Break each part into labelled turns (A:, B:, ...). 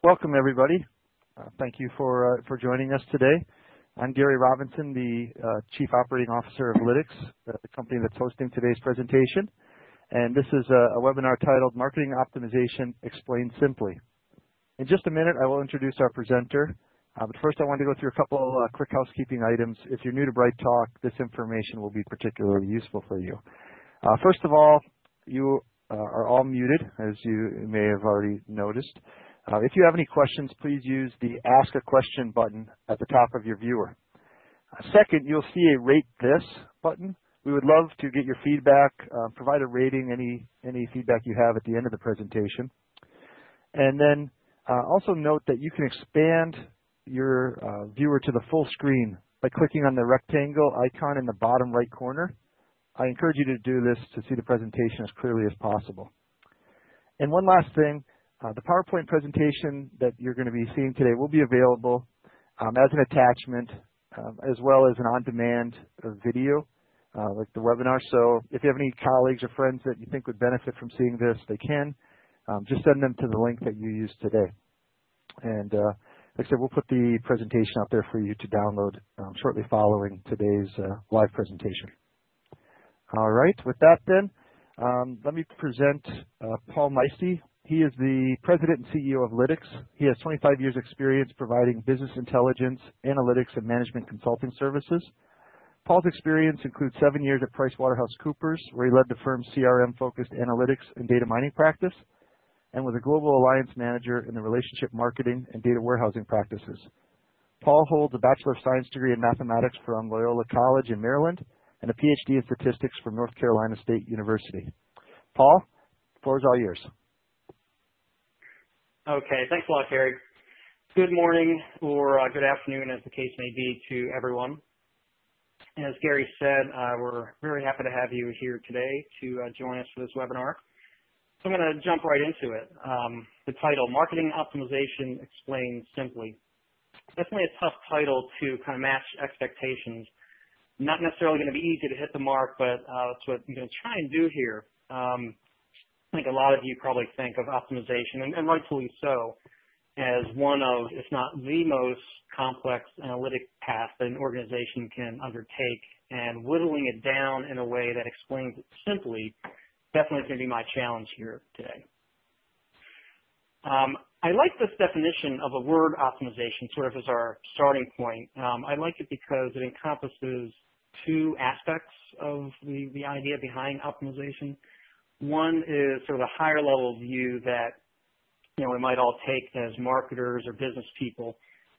A: Welcome, everybody. Thank you for joining us today. I'm Gary Robinson, the Chief Operating Officer of Lityx, the company that's hosting today's presentation. And this is a webinar titled Marketing Optimization Explained Simply. In just a minute, I will introduce our presenter. But first, I want to go through a couple quick housekeeping items. If you're new to Bright Talk, this information will be particularly useful for you. First of all, you are all muted, as you may have already noticed. If you have any questions, please use the Ask a Question button at the top of your viewer. Second, you'll see a Rate This button. We would love to get your feedback, provide a rating, any feedback you have at the end of the presentation. And then also note that you can expand your viewer to the full screen by clicking on the rectangle icon in the bottom right corner. I encourage you to do this to see the presentation as clearly as possible. And one last thing. The PowerPoint presentation that you're going to be seeing today will be available as an attachment as well as an on-demand video like the webinar. So if you have any colleagues or friends that you think would benefit from seeing this, they can. Just send them to the link that you used today. And like I said, we'll put the presentation out there for you to download shortly following today's live presentation. All right, with that then, let me present Paul Maiste. He is the President and CEO of Lityx. He has 25 years experience providing business intelligence, analytics, and management consulting services. Paul's experience includes 7 years at PricewaterhouseCoopers, where he led the firm's CRM-focused analytics and data mining practice, and was a global alliance manager in the relationship marketing and data warehousing practices. Paul holds a Bachelor of Science degree in mathematics from Loyola College in Maryland and a Ph.D. in statistics from North Carolina State University. Paul, the floor is all yours.
B: Okay, thanks a lot, Gary. Good morning or good afternoon, as the case may be, to everyone. As Gary said, we're very happy to have you here today to join us for this webinar. So I'm going to jump right into it. The title, Marketing Optimization Explained Simply. Definitely a tough title to kind of match expectations. Not necessarily going to be easy to hit the mark, but that's what I'm going to try and do here. I think a lot of you probably think of optimization, and rightfully so, as one of, if not the most complex analytic path that an organization can undertake, and whittling it down in a way that explains it simply definitely is going to be my challenge here today. I like this definition of a word optimization sort of as our starting point. I like it because it encompasses two aspects of the idea behind optimization. One is sort of a higher level view that, we might all take as marketers or business people.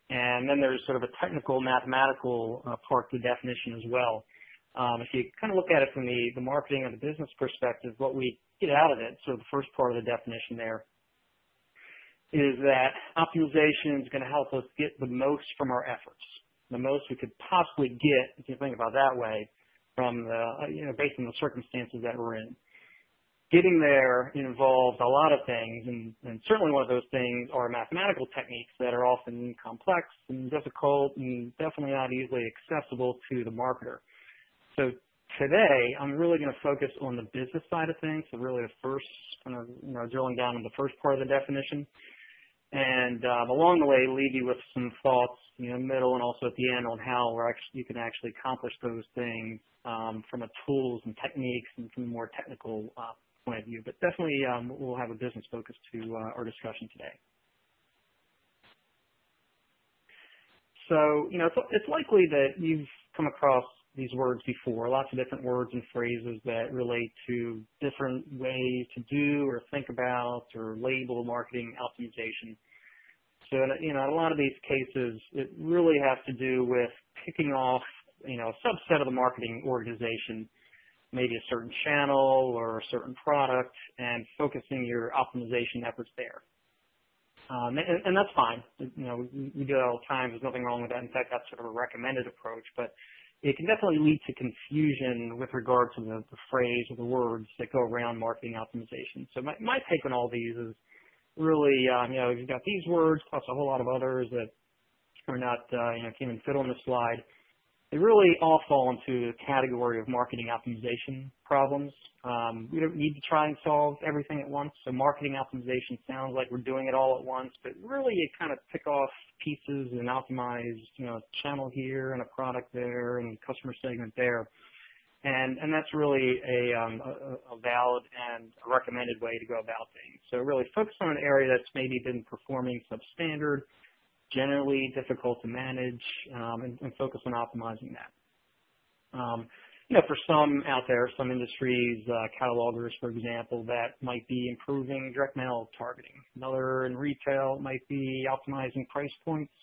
B: And then there's sort of a technical, mathematical part to the definition as well. If you kind of look at it from the marketing and the business perspective, what we get out of it, sort of the first part of the definition there, is that optimization is going to help us get the most from our efforts, the most we could possibly get, if you think about it that way, from the, based on the circumstances that we're in. Getting there involves a lot of things, and certainly one of those things are mathematical techniques that are often complex and difficult and definitely not easily accessible to the marketer. So today, I'm really going to focus on the business side of things, so really the first, kind of drilling down on the first part of the definition, and along the way, leave you with some thoughts, middle and also at the end on how you can actually accomplish those things from a tools and techniques and from a more technical point of view, but definitely we'll have a business focus to our discussion today. So, it's likely that you've come across these words before, lots of different words and phrases that relate to different ways to do or think about or label marketing optimization. So, in a lot of these cases, it really has to do with picking off, a subset of the marketing organization, maybe a certain channel or a certain product, and focusing your optimization efforts there. And that's fine. We do that all the time. There's nothing wrong with that. In fact, that's sort of a recommended approach. But it can definitely lead to confusion with regard to the phrase or the words that go around marketing optimization. So my take on all these is really, you've got these words plus a whole lot of others that are not, can't even fit on the slide. they really all fall into the category of marketing optimization problems. We don't need to try and solve everything at once. So marketing optimization sounds like we're doing it all at once, but really you kind of pick off pieces and optimize, a channel here and a product there and customer segment there. And that's really a valid and a recommended way to go about things. So really focus on an area that's maybe been performing substandard, generally difficult to manage, and focus on optimizing that. For some out there, some industries, catalogers, for example, that might be improving direct mail targeting. Another in retail might be optimizing price points.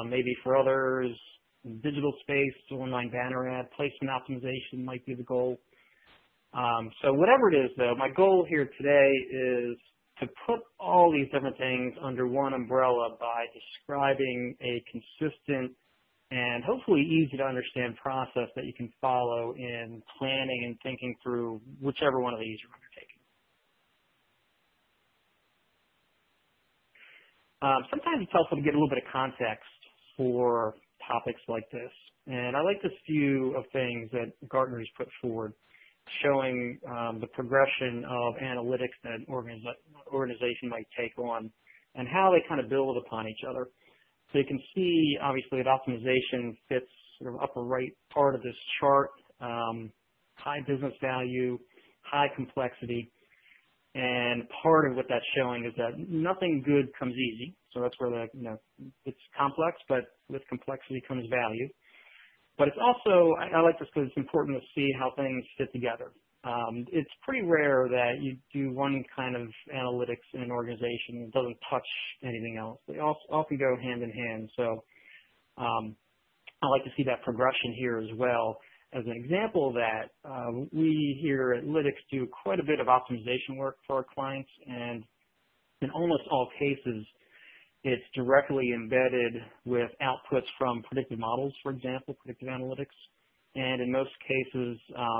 B: Maybe for others, in digital space, online banner ad, placement optimization might be the goal. So whatever it is, though, my goal here today is to put all these different things under one umbrella by describing a consistent and hopefully easy to understand process that you can follow in planning and thinking through whichever one of these you're undertaking. Sometimes it's helpful to get a little bit of context for topics like this. And I like this view of things that Gartner has put forward, showing the progression of analytics that an organization might take on and how they kind of build upon each other. So you can see, obviously, that optimization fits sort of upper right part of this chart, high business value, high complexity. And part of what that's showing is that nothing good comes easy. So that's where it's complex, but with complexity comes value. But it's also, I like this because it's important to see how things fit together. It's pretty rare that you do one kind of analytics in an organization that doesn't touch anything else. They often go hand in hand. So I like to see that progression here as well. As an example of that, we here at Lityx do quite a bit of optimization work for our clients, and in almost all cases, it's directly embedded with outputs from predictive models, for example, predictive analytics. And in most cases,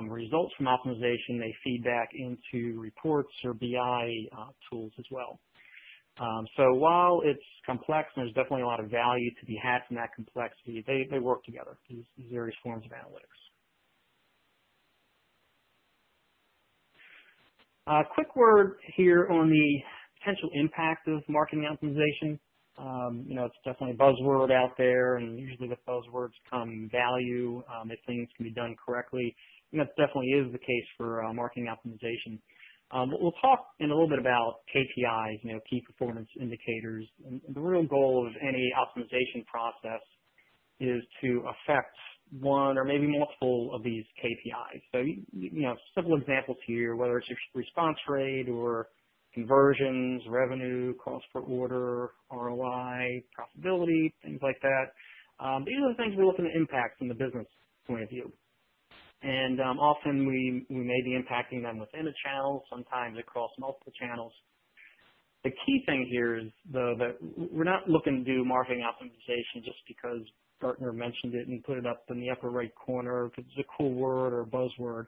B: results from optimization, they feed back into reports or BI tools as well. So while it's complex and there's definitely a lot of value to be had from that complexity, they work together, these various forms of analytics. Quick word here on the potential impact of marketing optimization. It's definitely a buzzword out there, and usually with buzzwords come value if things can be done correctly. And that definitely is the case for marketing optimization. We'll talk in a little bit about KPIs, key performance indicators. And the real goal of any optimization process is to affect one or maybe multiple of these KPIs. So, simple examples here, whether it's your response rate or conversions, revenue, cost per order, ROI, profitability, things like that. These are the things we're looking to impact from the business point of view. And often we may be impacting them within a channel, sometimes across multiple channels. The key thing here is, though, that we're not looking to do marketing optimization just because Gartner mentioned it and put it up in the upper right corner because it's a cool word or a buzzword.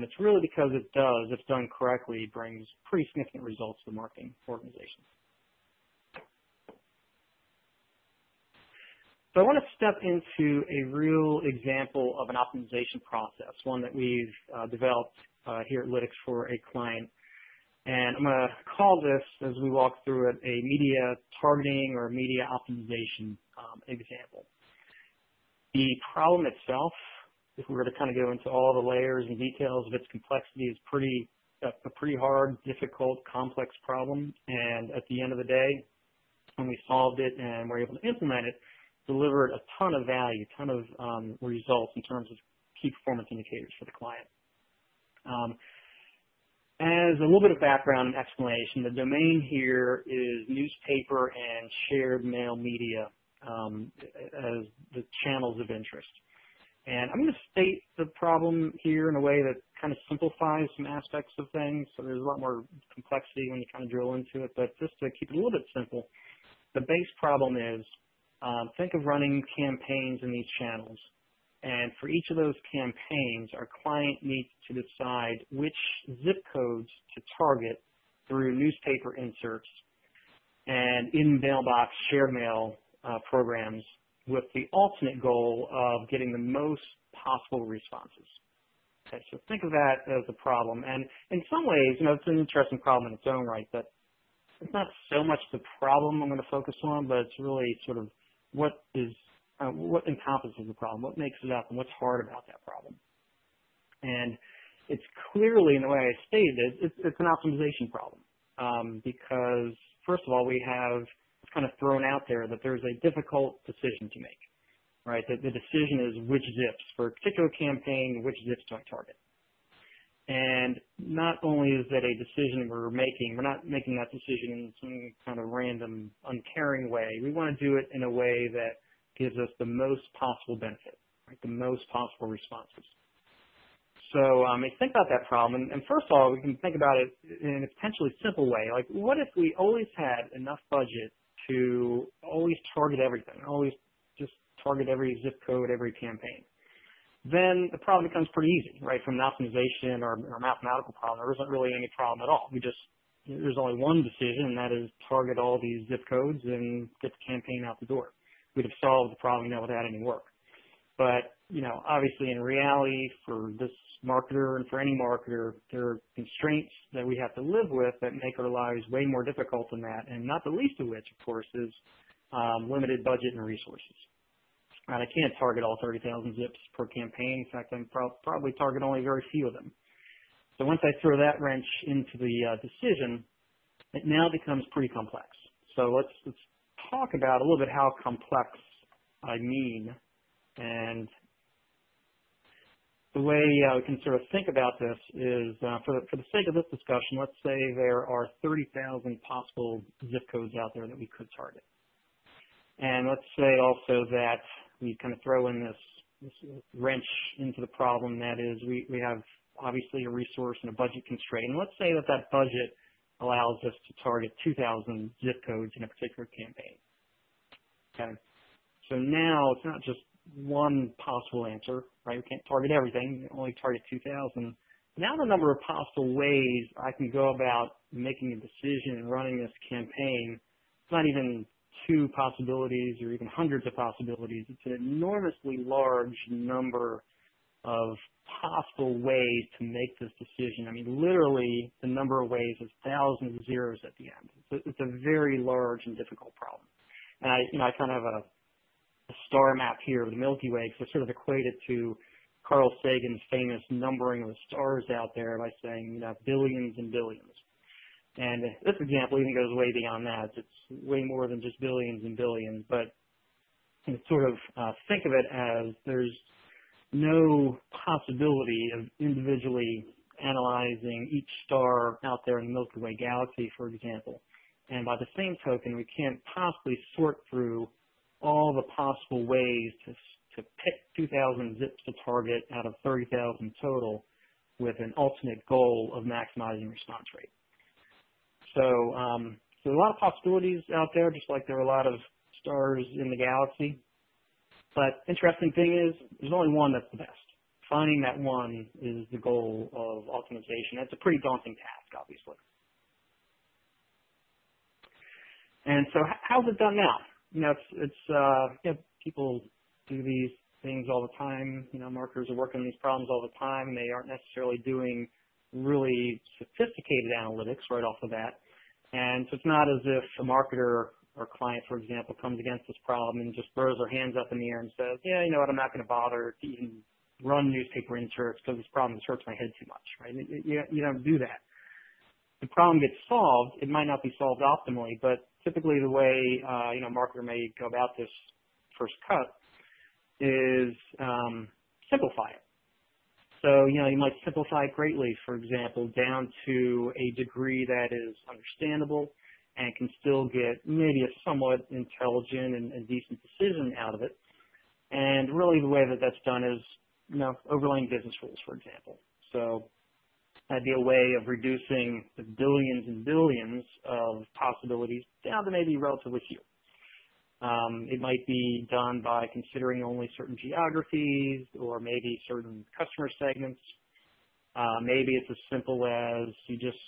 B: It's really because it does, if done correctly, brings pretty significant results to the marketing organization. So I want to step into a real example of an optimization process, one that we've developed here at Lityx for a client. And I'm going to call this, as we walk through it, a media targeting or media optimization example. The problem itself, if we were to kind of go into all the layers and details of its complexity, is a pretty hard, difficult, complex problem. And at the end of the day, when we solved it and were able to implement it, delivered a ton of value, a ton of results in terms of key performance indicators for the client. As a little bit of background and explanation, the domain here is newspaper and shared mail media as the channels of interest. And I'm going to state the problem here in a way that kind of simplifies some aspects of things. So there's a lot more complexity when you kind of drill into it. But just to keep it a little bit simple, the base problem is think of running campaigns in these channels. And for each of those campaigns, our client needs to decide which zip codes to target through newspaper inserts and in mailbox shared mail programs with the ultimate goal of getting the most possible responses. Okay, so think of that as a problem. And in some ways, it's an interesting problem in its own right, but it's not so much the problem I'm going to focus on, but it's really sort of what encompasses the problem, what makes it up, and what's hard about that problem. And it's clearly, in the way I stated it, it's an optimization problem because, first of all, we have kind of thrown out there that there's a difficult decision to make, right? That the decision is which zips for a particular campaign, which zips do I target. And not only is that a decision we're not making that decision in some kind of random, uncaring way. We want to do it in a way that gives us the most possible benefit, right? The most possible responses. So think about that problem. And first of all, we can think about it in a potentially simple way. Like, what if we always had enough budget to always target everything, always just target every zip code, every campaign? Then the problem becomes pretty easy, right? From an optimization or mathematical problem, there isn't really any problem at all. There's only one decision, and that is target all these zip codes and get the campaign out the door. We'd have solved the problem without any work. But, obviously in reality, for this marketer and for any marketer, there are constraints that we have to live with that make our lives way more difficult than that, and not the least of which, of course, is limited budget and resources. And I can't target all 30,000 zips per campaign. In fact, I'm probably target only very few of them. So once I throw that wrench into the decision, it now becomes pretty complex. So let's talk about a little bit how complex I mean. And the way we can sort of think about this is, for the sake of this discussion, let's say there are 30,000 possible zip codes out there that we could target. And let's say also that we kind of throw in this wrench into the problem, that is we have obviously a resource and a budget constraint. And let's say that budget allows us to target 2,000 zip codes in a particular campaign. Okay. So now it's not just one possible answer, right? We can't target everything, only target 2,000. Now the number of possible ways I can go about making a decision and running this campaign, it's not even two possibilities or even hundreds of possibilities. It's an enormously large number of possible ways to make this decision. I mean, literally the number of ways is thousands of zeros at the end. It's a very large and difficult problem. And I kind of have a star map here of the Milky Way, because I sort of equate it to Carl Sagan's famous numbering of the stars out there by saying, billions and billions. And this example even goes way beyond that. It's way more than just billions and billions, but you sort of think of it as there's no possibility of individually analyzing each star out there in the Milky Way galaxy, for example. And by the same token, we can't possibly sort through all the possible ways to pick 2,000 zips to target out of 30,000 total with an ultimate goal of maximizing response rate. So there are a lot of possibilities out there, just like there are a lot of stars in the galaxy. But interesting thing is, there's only one that's the best. Finding that one is the goal of optimization. That's a pretty daunting task, obviously. And so how's it done now? People do these things all the time. Marketers are working on these problems all the time, and they aren't necessarily doing really sophisticated analytics right off the bat. And so it's not as if a marketer or client, for example, comes against this problem and just throws their hands up in the air and says, yeah, you know what, I'm not going to bother to even run newspaper inserts because this problem just hurts my head too much, right? You don't do that. The problem gets solved. It might not be solved optimally, but typically the way, a marketer may go about this first cut is simplify it. So, you might simplify it greatly, for example, down to a degree that is understandable and can still get maybe a somewhat intelligent and decent decision out of it. And really the way that that's done is, overlaying business rules, for example. So that'd be a way of reducing the billions and billions of possibilities down to maybe relatively few. It might be done by considering only certain geographies or maybe certain customer segments. Maybe it's as simple as you just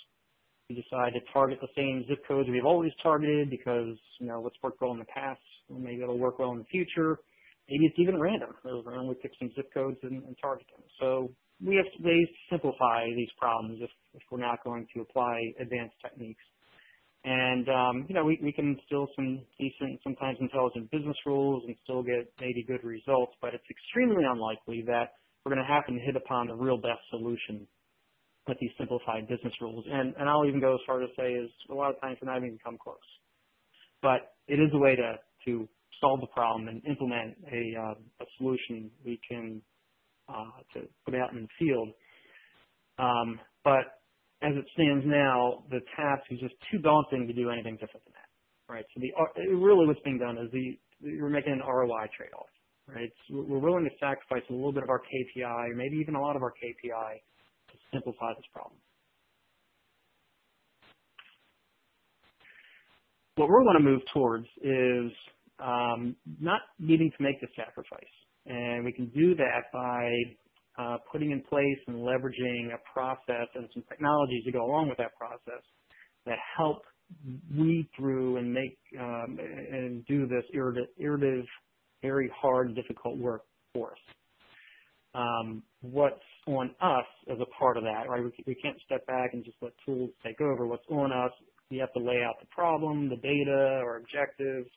B: We decide to target the same zip codes we've always targeted because, what's worked well in the past, maybe it'll work well in the future. Maybe it's even random. We'll randomly pick some zip codes and target them. So we have ways to simplify these problems if we're not going to apply advanced techniques. And, we can instill some decent, sometimes intelligent business rules and still get maybe good results, but it's extremely unlikely that we're going to happen to hit upon the real best solution with these simplified business rules. And I'll even go as far to say is a lot of times we're not even come close. But it is a way to solve the problem and implement a solution we can to put out in the field. But as it stands now, the task is just too daunting to do anything different than that, right? So really what's being done is we're making an ROI trade-off, right? We're willing to sacrifice a little bit of our KPI, or maybe even a lot of our KPI, to simplify this problem. What we're going to move towards is not needing to make the sacrifice. And we can do that by putting in place and leveraging a process and some technologies to go along with that process that help weed through and make and do this iterative, very hard, difficult work for us. What's on us as a part of that, right? We can't step back and just let tools take over. What's on us, we have to lay out the problem, the data, our objectives,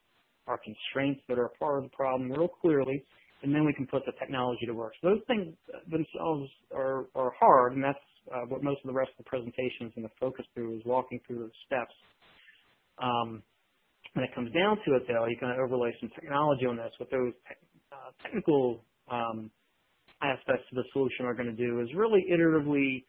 B: our constraints that are a part of the problem real clearly, and then we can put the technology to work. So those things themselves are hard, and that's what most of the rest of the presentation is going to focus through, is walking through those steps. When it comes down to it, though, you can overlay some technology on this. What those technical aspects of the solution are going to do is really iteratively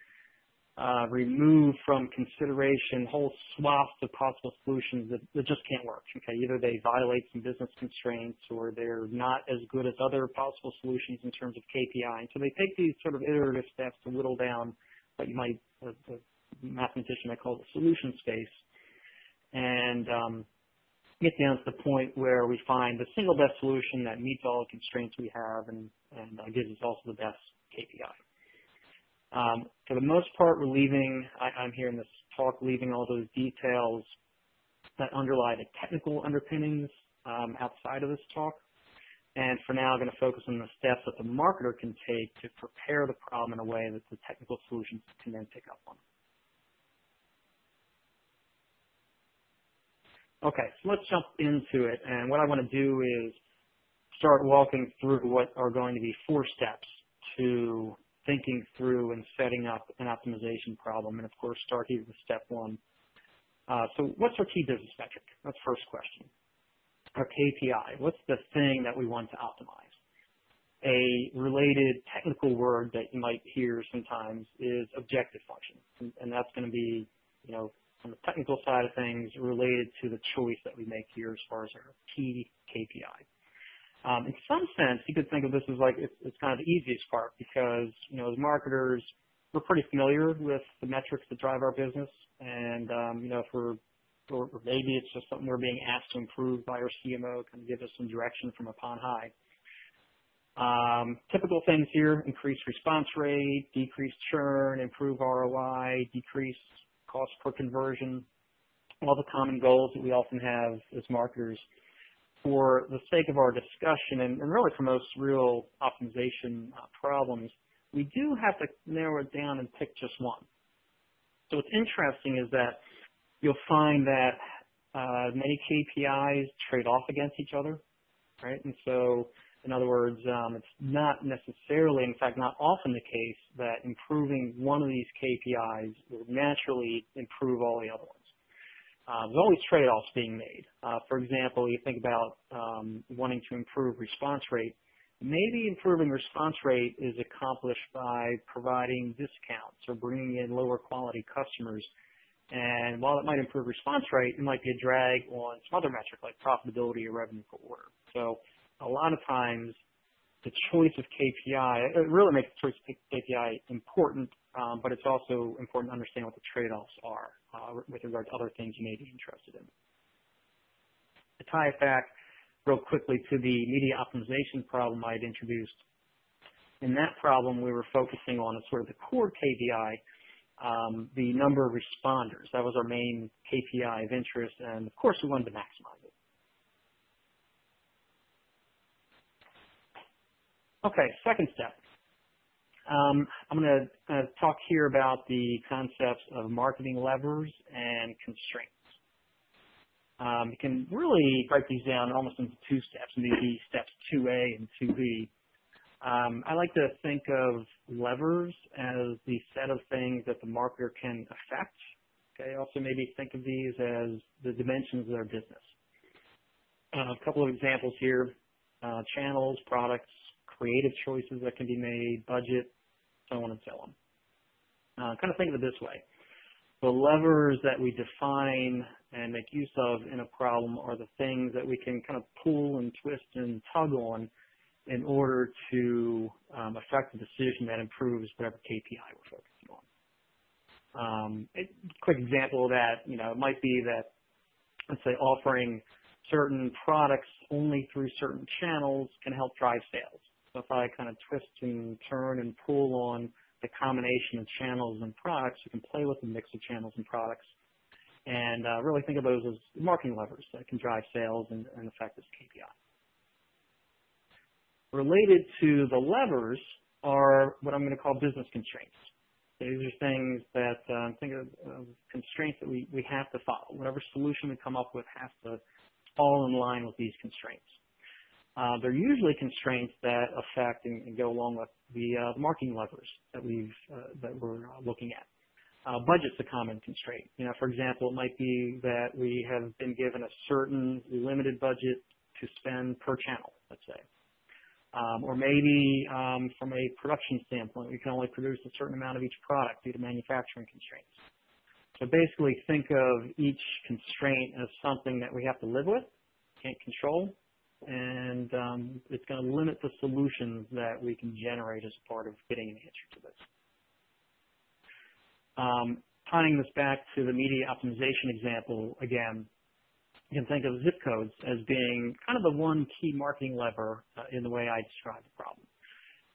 B: remove from consideration whole swaths of possible solutions that just can't work. Okay, either they violate some business constraints or they're not as good as other possible solutions in terms of KPI. And so they take these sort of iterative steps to whittle down what you might, a mathematician might call the solution space, and get down to the point where we find the single best solution that meets all the constraints we have and gives us also the best KPI. For the most part, we're leaving, I'm here in this talk, leaving all those details that underlie the technical underpinnings outside of this talk. And for now, I'm going to focus on the steps that the marketer can take to prepare the problem in a way that the technical solutions can then pick up on. Okay, so let's jump into it. And what I want to do is start walking through what are going to be 4 steps to thinking through and setting up an optimization problem. And of course, start here with step 1. So what's our key business metric? That's the first question. Our KPI, what's the thing that we want to optimize? A related technical word that you might hear sometimes is objective function. And that's going to be, on the technical side of things, related to the choice that we make here as far as our key KPI. In some sense, you could think of this as like it's kind of the easiest part because, as marketers, we're pretty familiar with the metrics that drive our business. And, if or maybe it's just something we're being asked to improve by our CMO, can give us some direction from upon high. Typical things here: increase response rate, decrease churn, improve ROI, decrease cost per conversion, all the common goals that we often have as marketers. For the sake of our discussion, and really for most real optimization problems, we do have to narrow it down and pick just one. So what's interesting is that you'll find that many KPIs trade off against each other, right? And so, in other words, it's not necessarily, in fact, not often the case that improving one of these KPIs will naturally improve all the other ones. There's always trade-offs being made. For example, you think about wanting to improve response rate. Maybe improving response rate is accomplished by providing discounts or bringing in lower quality customers. And while it might improve response rate, it might be a drag on some other metric like profitability or revenue per order. So a lot of times the choice of KPI, it really makes the choice of KPI important, but it's also important to understand what the trade-offs are with regard to other things you may be interested in. To tie it back real quickly to the media optimization problem I had introduced, in that problem we were focusing on a sort of the core KPI the number of responders. That was our main KPI of interest, and of course we wanted to maximize it. Okay, second step. I'm going to talk here about the concepts of marketing levers and constraints. You can really break these down almost into two steps, maybe steps 2A and 2B. I like to think of levers as the set of things that the marketer can affect. Okay, also maybe think of these as the dimensions of their business. A couple of examples here, channels, products, creative choices that can be made, budget, so on and so on. Kind of think of it this way. The levers that we define and make use of in a problem are the things that we can kind of pull and twist and tug on in order to affect a decision that improves whatever KPI we're focusing on. A quick example of that, it might be that, let's say, offering certain products only through certain channels can help drive sales. So if I kind of twist and turn and pull on the combination of channels and products, you can play with the mix of channels and products and really think of those as marketing levers that can drive sales and affect this KPI. Related to the levers are what I'm going to call business constraints. These are things that think of constraints that we have to follow. Whatever solution we come up with has to fall in line with these constraints. They're usually constraints that affect and go along with the marketing levers that we're looking at. Budget's a common constraint. For example, it might be that we have been given a certain limited budget to spend per channel, let's say. Or maybe from a production standpoint, we can only produce a certain amount of each product due to manufacturing constraints. So basically think of each constraint as something that we have to live with, can't control, and it's going to limit the solutions that we can generate as part of getting an answer to this. Tying this back to the media optimization example, again, you can think of zip codes as being kind of the one key marketing lever in the way I describe the problem.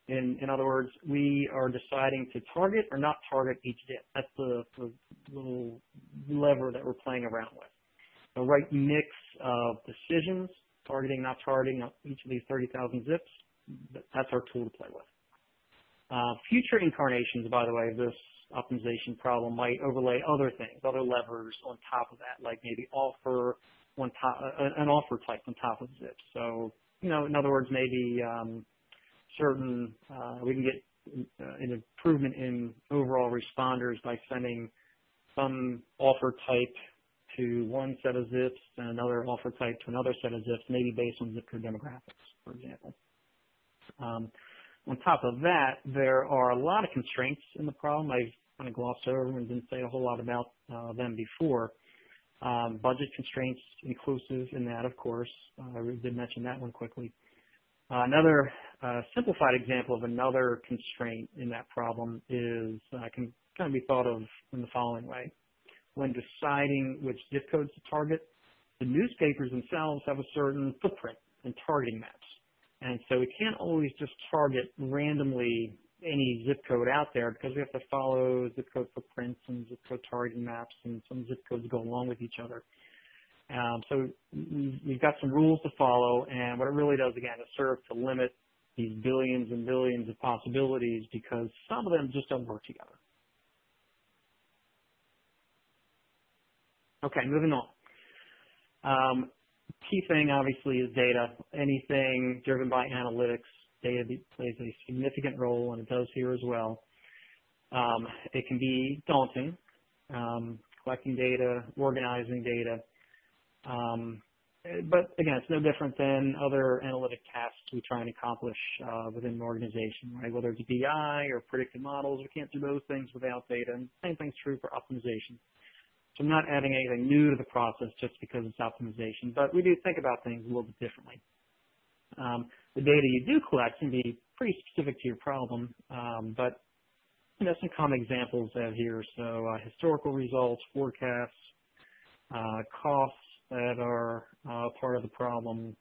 B: In other words, we are deciding to target or not target each zip. That's the little lever that we're playing around with. The right mix of decisions, targeting, not targeting each of these 30,000 zips, that's our tool to play with. Future incarnations, by the way, of this optimization problem might overlay other things, other levers on top of that, like maybe offer an offer type on top of zips. So, in other words, maybe we can get an improvement in overall responders by sending some offer type to one set of zips and another offer type to another set of zips, maybe based on zip code demographics, for example. On top of that, there are a lot of constraints in the problem. I've kind of glossed over and didn't say a whole lot about them before. Budget constraints inclusive in that, of course. I did mention that one quickly. Another simplified example of another constraint in that problem is can kind of be thought of in the following way. When deciding which zip codes to target, the newspapers themselves have a certain footprint and targeting maps. And so we can't always just target randomly any zip code out there because we have to follow zip code footprints and zip code targeting maps, and some zip codes go along with each other. So we've got some rules to follow, and what it really does, again, is serve to limit these billions and billions of possibilities because some of them just don't work together. Okay, moving on. Key thing, obviously, is data. Anything driven by analytics, data plays a significant role, and it does here as well. It can be daunting, collecting data, organizing data. But again, it's no different than other analytic tasks we try and accomplish within an organization, right? Whether it's BI or predictive models, we can't do those things without data. And the same thing's true for optimization. So I'm not adding anything new to the process just because it's optimization, but we do think about things a little bit differently. The data you do collect can be pretty specific to your problem, but some common examples out here. So historical results, forecasts, costs that are part of the problem,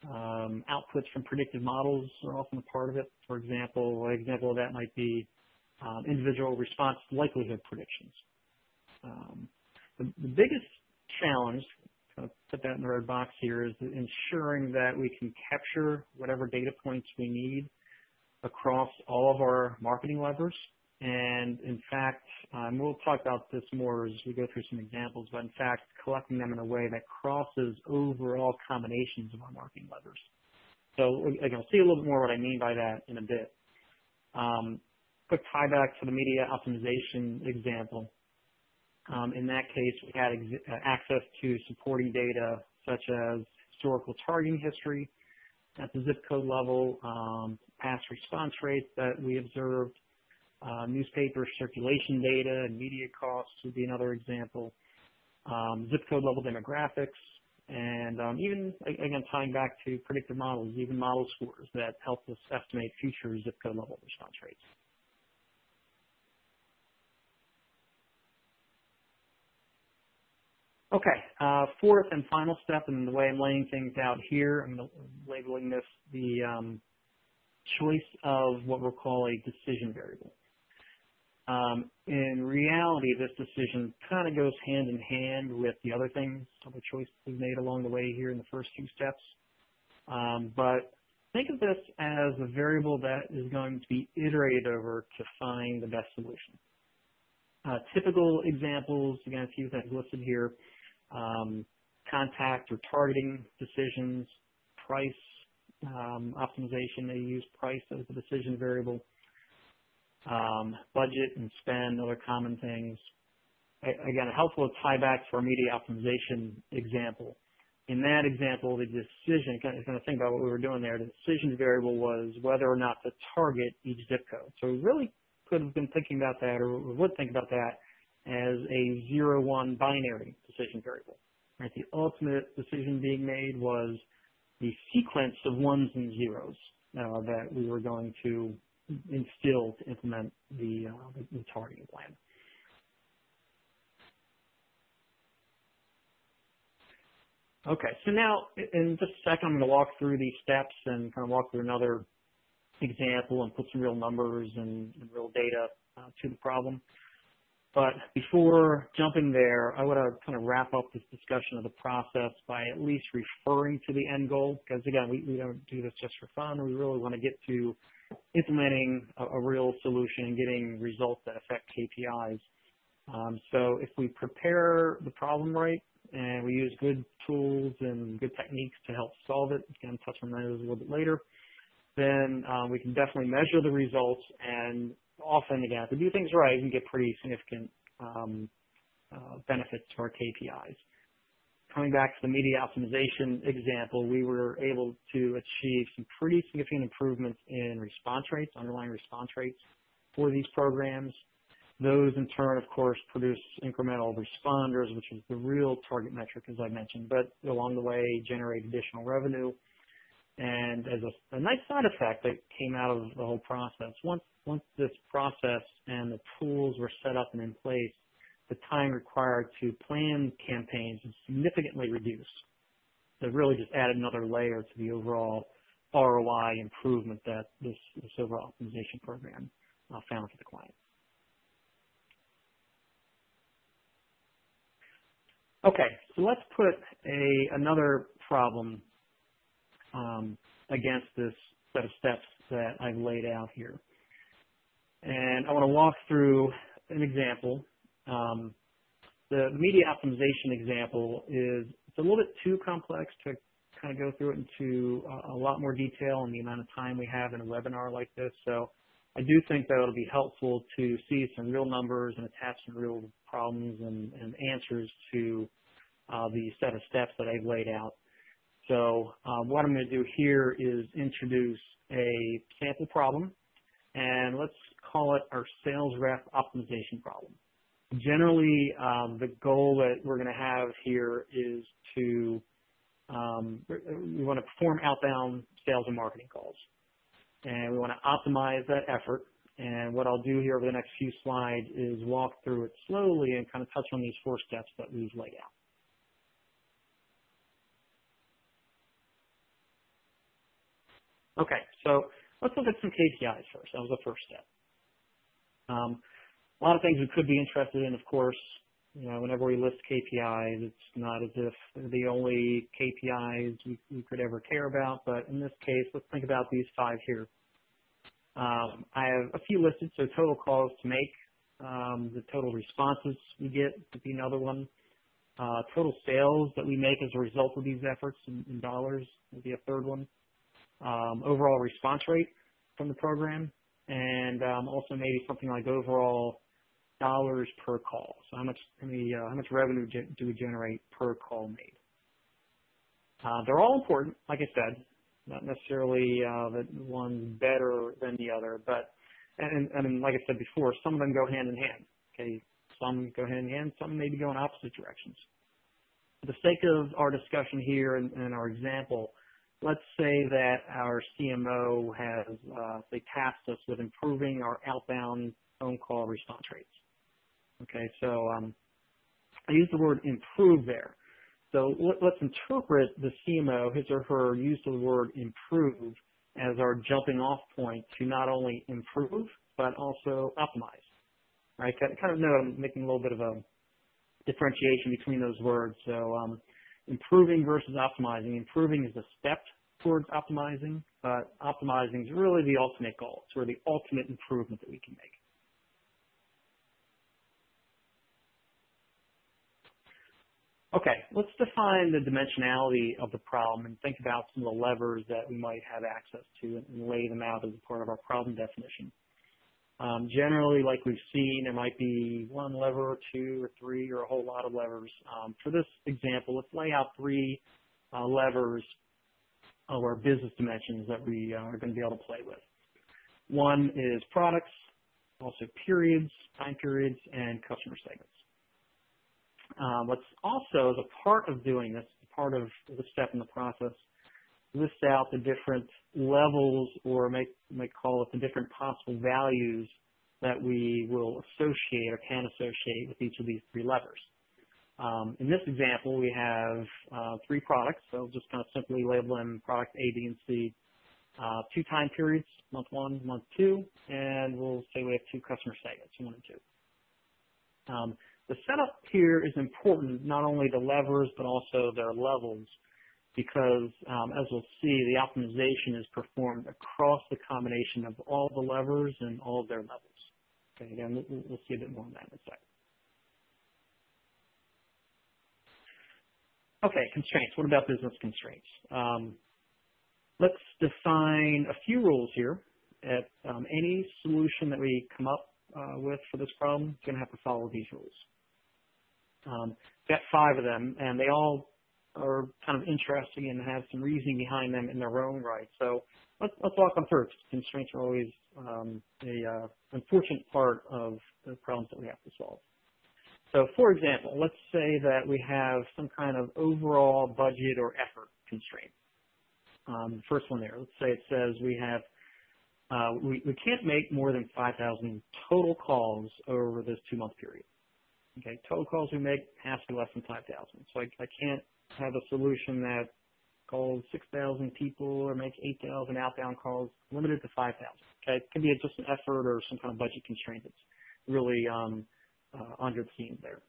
B: outputs from predictive models are often a part of it. For example, an example of that might be individual response likelihood predictions. The biggest challenge, I'll put that in the red box here, is ensuring that we can capture whatever data points we need across all of our marketing levers. And in fact, we'll talk about this more as we go through some examples, but in fact, collecting them in a way that crosses overall combinations of our marketing levers. So again, I'll see a little bit more what I mean by that in a bit. Quick tie back to the media optimization example. In that case, we had access to supporting data such as historical targeting history at the zip code level, past response rates that we observed, newspaper circulation data and media costs would be another example, zip code level demographics, and even, again, tying back to predictive models, even model scores that help us estimate future zip code level response rates. Okay, fourth and final step, and the way I'm laying things out here, I'm labeling this the choice of what we'll call a decision variable. In reality, this decision kind of goes hand in hand with the other things, other choices we've made along the way here in the first two steps. But think of this as a variable that is going to be iterated over to find the best solution. Typical examples, again, a few things listed here. Contact or targeting decisions, price optimization, they use price as the decision variable, budget and spend, other common things. Again, helpful to tie back to our media optimization example. In that example, the decision, kind of think about what we were doing there, the decision variable was whether or not to target each zip code. So we really could have been thinking about that, or we would think about that as a 0-1 binary decision variable. Right? The ultimate decision being made was the sequence of ones and zeros that we were going to instill to implement the targeting plan. Okay, so now in just a second, I'm going to walk through these steps and kind of walk through another example and put some real numbers and real data to the problem. But before jumping there, I want to kind of wrap up this discussion of the process by at least referring to the end goal, because again, we don't do this just for fun. We really want to get to implementing a real solution and getting results that affect KPIs. So if we prepare the problem right and we use good tools and good techniques to help solve it, again, touch on those a little bit later, then we can definitely measure the results, and often, again, if we do things right, we can get pretty significant benefits to our KPIs. Coming back to the media optimization example, we were able to achieve some pretty significant improvements in response rates, underlying response rates for these programs. Those, in turn, of course, produce incremental responders, which is the real target metric, as I mentioned, but along the way, generate additional revenue. And as a nice side effect that came out of the whole process, once this process and the tools were set up and in place, the time required to plan campaigns was significantly reduced. So it really just added another layer to the overall ROI improvement that this overall optimization program found for the client. Okay, so let's put another problem against this set of steps that I've laid out here. And I want to walk through an example. The media optimization example it's a little bit too complex to kind of go through it into a lot more detail in the amount of time we have in a webinar like this. So I do think that it'll be helpful to see some real numbers and attach some real problems and answers to the set of steps that I've laid out. So what I'm going to do here is introduce a sample problem, and let's call it our sales rep optimization problem. Generally, the goal that we're going to have here is to, we want to perform outbound sales and marketing calls, and we want to optimize that effort. And what I'll do here over the next few slides is walk through it slowly and kind of touch on these 4 steps that we've laid out. Okay, so let's look at some KPIs first. That was the first step. A lot of things we could be interested in, of course. You know, whenever we list KPIs, it's not as if they're the only KPIs we could ever care about, but in this case, let's think about these 5 here. I have a few listed, so total calls to make, the total responses we get would be another one. Total sales that we make as a result of these efforts in dollars would be a third one. Overall response rate from the program, and also maybe something like overall dollars per call. So how much revenue do we generate per call made? They're all important, like I said, not necessarily that one's better than the other, but and like I said before, some of them go hand in hand. Okay, some go hand in hand, some maybe go in opposite directions. For the sake of our discussion here and our example, let's say that our CMO has they tasked us with improving our outbound phone call response rates. Okay, so I use the word improve there. So let's interpret the CMO, his or her use of the word improve as our jumping off point to not only improve, but also optimize. Right? Kind of know I'm making a little bit of a differentiation between those words. So improving versus optimizing. Improving is a step towards optimizing, but optimizing is really the ultimate goal. It's really the ultimate improvement that we can make. Okay, let's define the dimensionality of the problem and think about some of the levers that we might have access to and lay them out as a part of our problem definition. Generally, like we've seen, there might be 1 lever or 2 or 3 or a whole lot of levers. For this example, let's lay out 3 levers or business dimensions that we are going to be able to play with. One is products, also periods, time periods, and customer segments. What's also, as a part of doing this, part of the step in the process, list out the different levels, or may call it the different possible values that we will associate or can associate with each of these 3 levers. In this example, we have 3 products, so just kind of simply label them product A, B, and C. 2 time periods, month 1, month 2, and we'll say we have 2 customer segments, 1 and 2. The setup here is important, not only the levers, but also their levels, because as we'll see, the optimization is performed across the combination of all the levers and all of their levels. Okay, again, we'll see a bit more on that in a second. Okay, constraints. What about business constraints? Let's define a few rules here. At any solution that we come up with for this problem, it's going to have to follow these rules. Got 5 of them, and they all are kind of interesting and have some reasoning behind them in their own right. So let's walk them through. Constraints are always an unfortunate part of the problems that we have to solve. So for example, let's say that we have some kind of overall budget or effort constraint. The first one there, let's say it says we have we can't make more than 5,000 total calls over this 2-month period. Okay, total calls we make has to be less than 5,000. So I can't have a solution that calls 6,000 people or make 8,000 outbound calls, limited to 5,000. Okay, it can be just an effort or some kind of budget constraint that's really under the scenes there.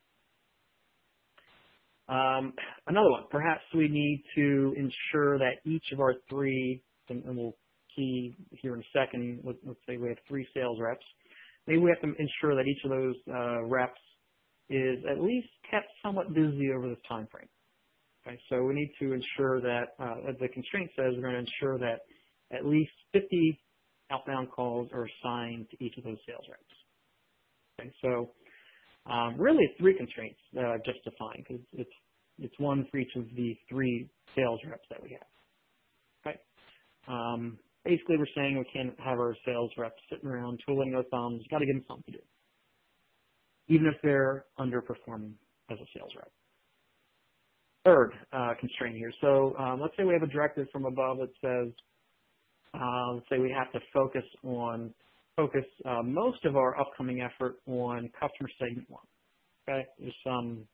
B: Another one, perhaps we need to ensure that each of our 3, and we'll see here in a second, let's say we have 3 sales reps. Maybe we have to ensure that each of those reps is at least kept somewhat busy over this time frame. Okay, so we need to ensure that, as the constraint says, we're going to ensure that at least 50 outbound calls are assigned to each of those sales reps. Okay, so really it's 3 constraints that I've just defined, because it's one for each of the 3 sales reps that we have. Okay, basically we're saying we can't have our sales reps sitting around twiddling their thumbs. Got to give them something to do, even if they're underperforming as a sales rep. Third constraint here. So let's say we have a directive from above that says, let's say we have to focus most of our upcoming effort on customer segment 1. Okay, there's some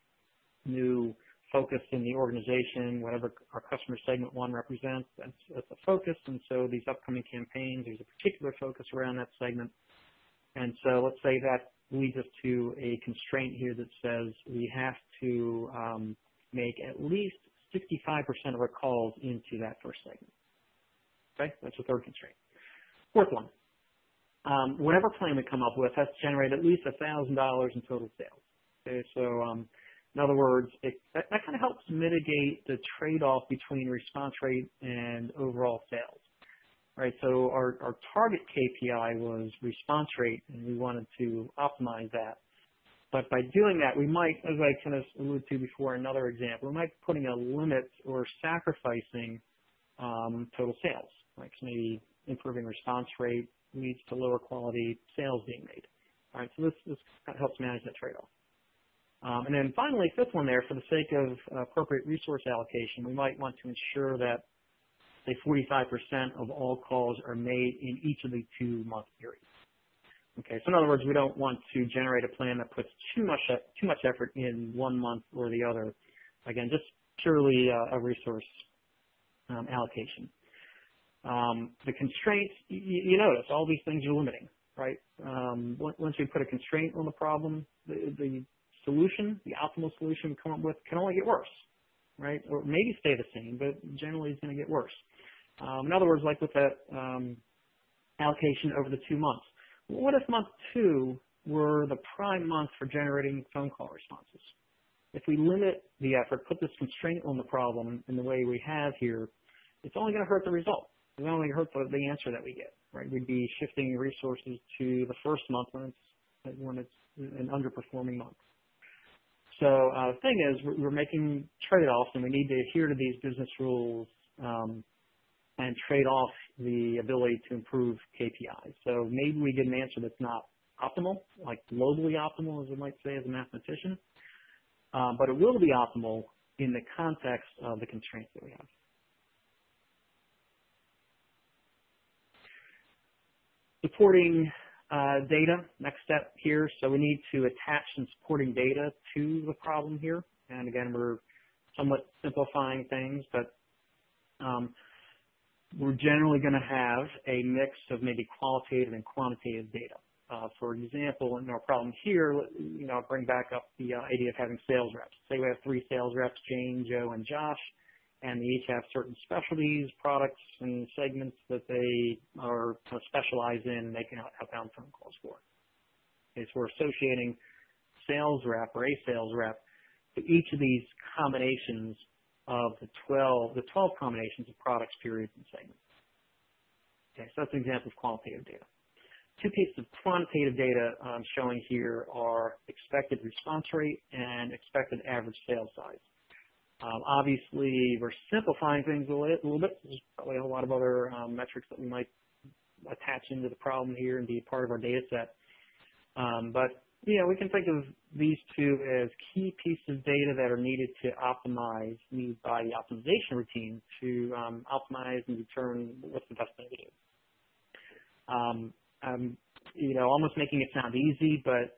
B: new focus in the organization, whatever our customer segment 1 represents, that's a focus, and so these upcoming campaigns, there's a particular focus around that segment. And so let's say that leads us to a constraint here that says we have to make at least 65% of our calls into that first segment. Okay, that's the third constraint. Fourth one, whatever plan we come up with has to generate at least $1,000 in total sales. Okay, so in other words, that kind of helps mitigate the trade-off between response rate and overall sales. Right, so our target KPI was response rate, and we wanted to optimize that. But by doing that, we might, as I kind of alluded to before, another example, we might be putting a limit or sacrificing total sales. Like maybe improving response rate leads to lower quality sales being made. All right, so this kind of helps manage that trade-off. And then finally, fifth one there, for the sake of appropriate resource allocation, we might want to ensure that, say, 45% of all calls are made in each of the 2-month periods. Okay, so in other words, we don't want to generate a plan that puts too much effort in one month or the other. Again, just purely a resource allocation. The constraints, you notice, all these things are limiting, right? Once we put a constraint on the problem, the solution, the optimal solution we come up with can only get worse, right? Or maybe stay the same, but generally it's going to get worse. In other words, like with that allocation over the 2 months, what if month 2 were the prime month for generating phone call responses? If we limit the effort, put this constraint on the problem in the way we have here, it's only going to hurt the result. It's only going to hurt the answer that we get, right? We'd be shifting resources to the first month when it's an underperforming month. So the thing is, we're making trade-offs, and we need to adhere to these business rules and trade off the ability to improve KPIs. So maybe we get an answer that's not optimal, like globally optimal, as we might say as a mathematician, but it will be optimal in the context of the constraints that we have. Supporting data, next step here. So we need to attach some supporting data to the problem here. And again, we're somewhat simplifying things, but we're generally going to have a mix of maybe qualitative and quantitative data. For example, in our problem here, I'll bring back up the idea of having sales reps. Say we have 3 sales reps, Jane, Joe, and Josh, and they each have certain specialties, products, and segments that they are specialized in and they can outbound phone calls for. Okay, so we're associating sales rep or a sales rep to each of these combinations of the 12 combinations of products, periods, and segments. Okay, so that's an example of qualitative data. 2 pieces of quantitative data I'm showing here are expected response rate and expected average sales size. Obviously, we're simplifying things a little bit. There's probably a lot of other metrics that we might attach into the problem here and be part of our data set. But we can think of these 2 as key pieces of data that are needed to optimize, needed by the optimization routine to optimize and determine what's the best thing to do. Almost making it sound easy, but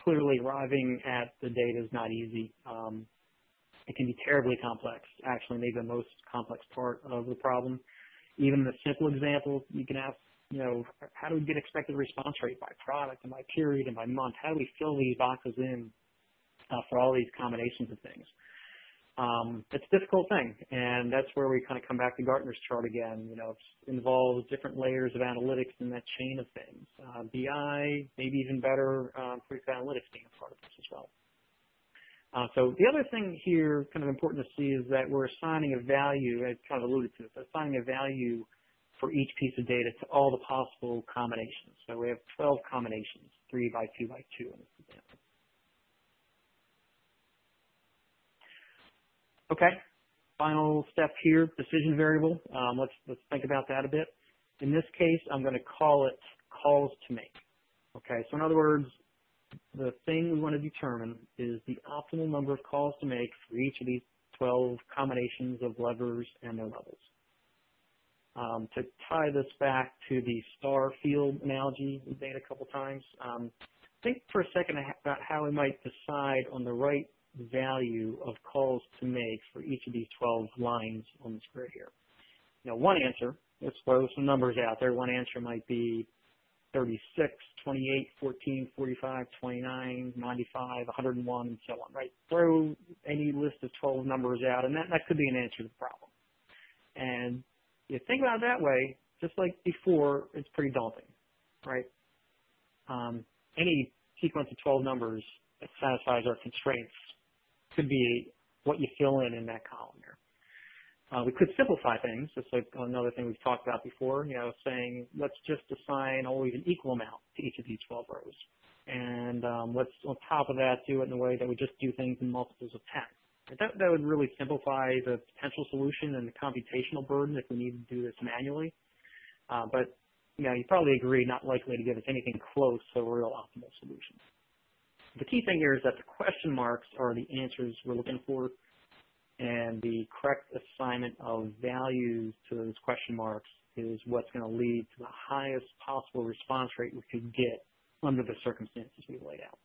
B: clearly arriving at the data is not easy. It can be terribly complex, actually maybe the most complex part of the problem. Even the simple example, you can ask, how do we get expected response rate by product and by period and by month? How do we fill these boxes in for all these combinations of things? It's a difficult thing, and that's where we kind of come back to Gartner's chart again. It involves different layers of analytics in that chain of things. BI, maybe even better, predictive analytics being a part of this as well. So the other thing here, kind of important to see, is that we're assigning a value, I kind of alluded to it, assigning a value for each piece of data to all the possible combinations. So we have 12 combinations, 3 by 2 by 2 in this example. Okay, final step here, decision variable. Let's think about that a bit. In this case, I'm going to call it calls to make. Okay, so in other words, the thing we want to determine is the optimal number of calls to make for each of these 12 combinations of levers and their levels. To tie this back to the star field analogy we've made a couple times, think for a second about how we might decide on the right value of calls to make for each of these 12 lines on the grid here. One answer, let's throw some numbers out there. One answer might be 36, 28, 14, 45, 29, 95, 101, and so on, right? Throw any list of 12 numbers out, and that could be an answer to the problem. And you think about it that way, just like before, it's pretty daunting, right? Any sequence of 12 numbers that satisfies our constraints could be what you fill in that column there. We could simplify things, just like another thing we've talked about before, saying let's just assign always an equal amount to each of these 12 rows. And let's, on top of that, do it in a way that we just do things in multiples of 10. That would really simplify the potential solution and the computational burden if we need to do this manually. But you probably agree, not likely to give us anything close to a real optimal solution. The key thing here is that the question marks are the answers we're looking for, and the correct assignment of values to those question marks is what's going to lead to the highest possible response rate we could get under the circumstances we've laid out.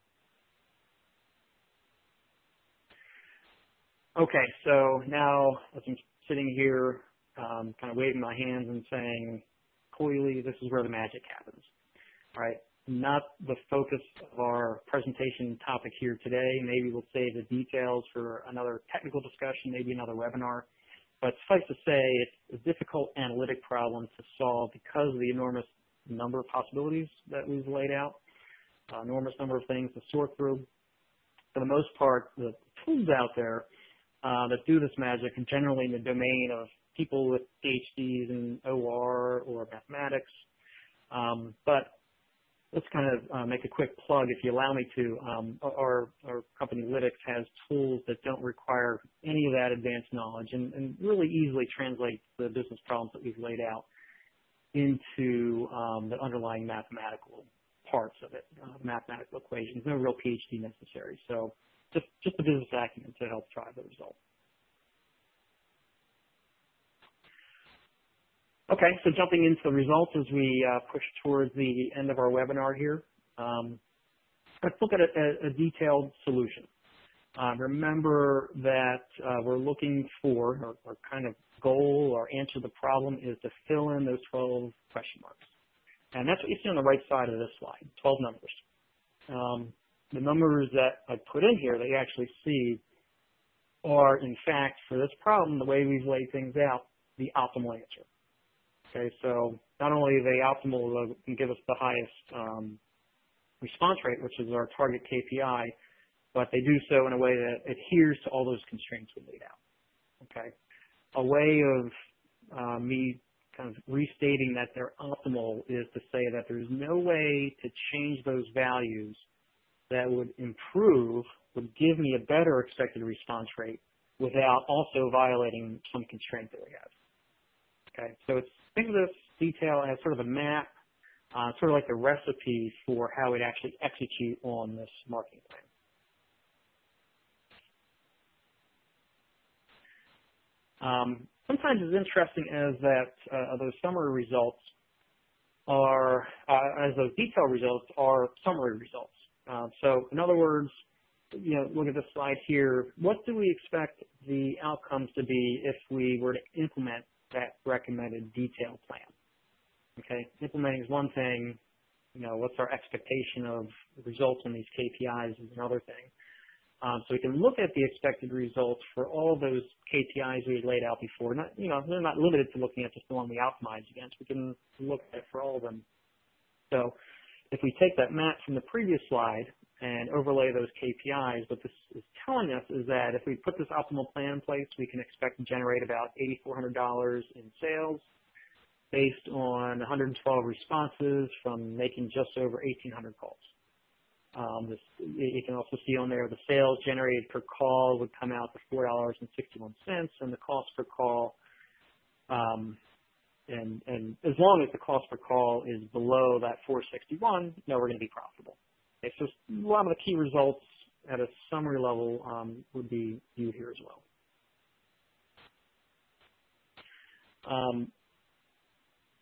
B: Okay, so now as I'm sitting here kind of waving my hands and saying, coyly, this is where the magic happens, right? Not the focus of our presentation topic here today. Maybe we'll save the details for another technical discussion, maybe another webinar. But suffice to say, it's a difficult analytic problem to solve because of the enormous number of possibilities that we've laid out, enormous number of things to sort through. For the most part, the tools out there that do this magic are generally in the domain of people with Ph.D.s in OR or mathematics. But let's kind of make a quick plug, if you allow me to. Our company, Lityx, has tools that don't require any of that advanced knowledge and really easily translate the business problems that we've laid out into the underlying mathematical parts of it, mathematical equations. No real Ph.D. necessary. So just the business acumen to help drive the result. Okay, so jumping into the results as we push towards the end of our webinar here, let's look at a detailed solution. Remember that we're looking for, our kind of goal or answer to the problem is to fill in those 12 question marks. And that's what you see on the right side of this slide, 12 numbers. The numbers that I put in here that you actually see are, in fact, for this problem, the way we've laid things out, the optimal answer. Okay, so not only are they optimal and give us the highest response rate, which is our target KPI, but they do so in a way that adheres to all those constraints we laid out. Okay, a way of me kind of restating that they're optimal is to say that there's no way to change those values that would improve, would give me a better expected response rate without also violating some constraint that we have. Okay, so think of this detail as sort of a map, sort of like a recipe for how we'd actually execute on this marketing plan. Sometimes it's interesting as that those summary results are, as those detailed results are summary results. So in other words, look at this slide here. What do we expect the outcomes to be if we were to implement that recommended detailed plan? Okay, implementing is one thing. What's our expectation of the results on these KPIs is another thing. So we can look at the expected results for all those KPIs we laid out before. They're not limited to looking at just the one we optimized against. We can look at it for all of them. So if we take that map from the previous slide and overlay those KPIs, what this is telling us is that if we put this optimal plan in place, we can expect to generate about $8,400 in sales based on 112 responses from making just over 1,800 calls. You can also see on there the sales generated per call would come out to $4.61, and the cost per call, and as long as the cost per call is below that $4.61, we're going to be profitable. Okay, so a lot of the key results at a summary level would be viewed here as well.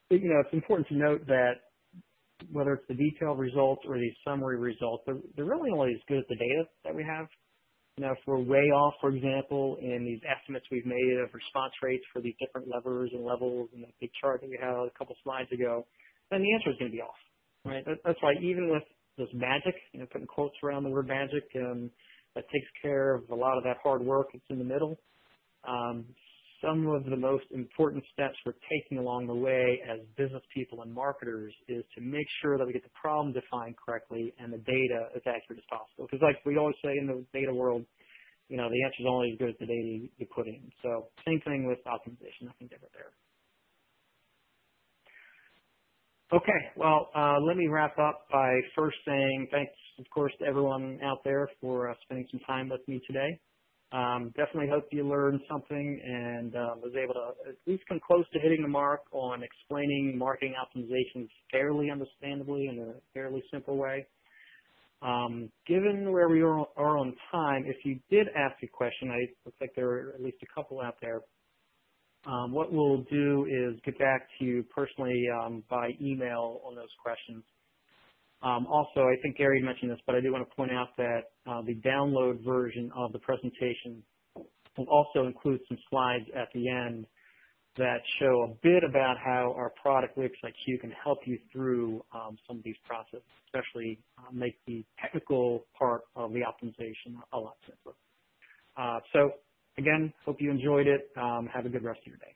B: It's important to note that whether it's the detailed results or these summary results, they're really only as good as the data that we have. If we're way off, for example, in these estimates we've made of response rates for these different levers and levels in that big chart that we had a couple slides ago, then the answer is going to be off. right? That's why even with this magic, putting quotes around the word magic, that takes care of a lot of that hard work that's in the middle. Some of the most important steps we're taking along the way as business people and marketers is to make sure that we get the problem defined correctly and the data as accurate as possible. Because like we always say in the data world, the answer is only as good as the data you put in. So same thing with optimization, nothing different there. Okay, well, let me wrap up by first saying thanks, of course, to everyone out there for spending some time with me today. Definitely hope you learned something and was able to at least come close to hitting the mark on explaining marketing optimizations fairly understandably in a fairly simple way. Given where we are on time, if you did ask a question, looks like there are at least a couple out there. What we'll do is get back to you personally by email on those questions. Also, I think Gary mentioned this, but I do want to point out that the download version of the presentation will also include some slides at the end that show a bit about how our product, Lityx IQ, can help you through some of these processes, especially make the technical part of the optimization a lot simpler. So, again, hope you enjoyed it. Have a good rest of your day.